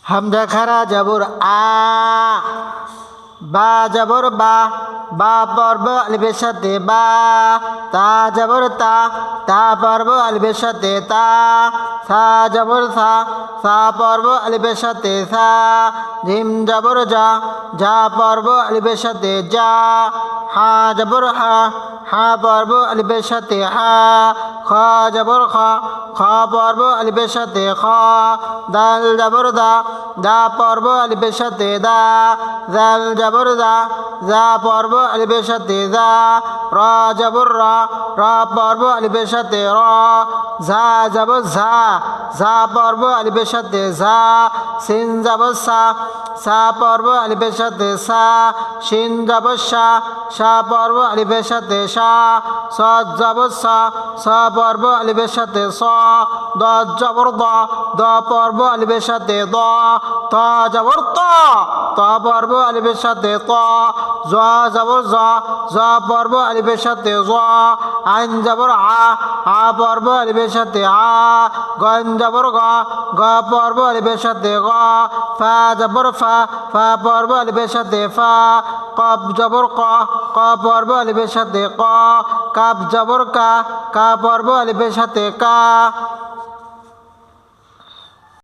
হামজা খারা জবর আ, বা জবর বা, বা পর্ব আলিফের সাথে বা, তা জবর তা, তা পর্ব আলিফের সাথে তা, সা জবর সা, সা পর্ব আলিফের সাথে সা, জিম জবর যা, যা পর্ব আলিফের সাথে যা, হা জবর হা, হা পর্ব আলিফের সাথে হা, খ জবর খ, খ পর্ব আলিফের সাথে খ, দাল জবর দা, দা পর্ব আলিফের সাথে দা, জাল জবর দা, যা পর্ব আলিফের সাথে যা, র জবর র, র পর্ব আলিফের সাথে র, ঝা জবর ঝা, ঝা পর্ব আলিফের সাথে ঝা, সিন জবর সা, সা পর্ব আলিফের সাথে সা, শিন জবর সা, সা পর্ব আলিফের সাথে সা, স জবর সা, সা পর্ব আলিফের সাথে স, দ জবর দ, দ পর্ব আলিফের সাথে দ, ত জবর ত, ত পর্ব আলিফের সাথে ত, জ জবর জ, জ পর্ব আলিফের সাথে জ, আইন জবর আ, আ পর্ব আলিফের সাথে আ, গন জবর গ, গ পর্ব আলিফের সাথে গ, ফা জবর ফা, ফা পর্ব আলিফের সাথে ফা, কফ জবর ক, ক পর্ব আলিফের সাথে ক, কাপ জবর কা, কা পর্ব আলিফের সাথে কা।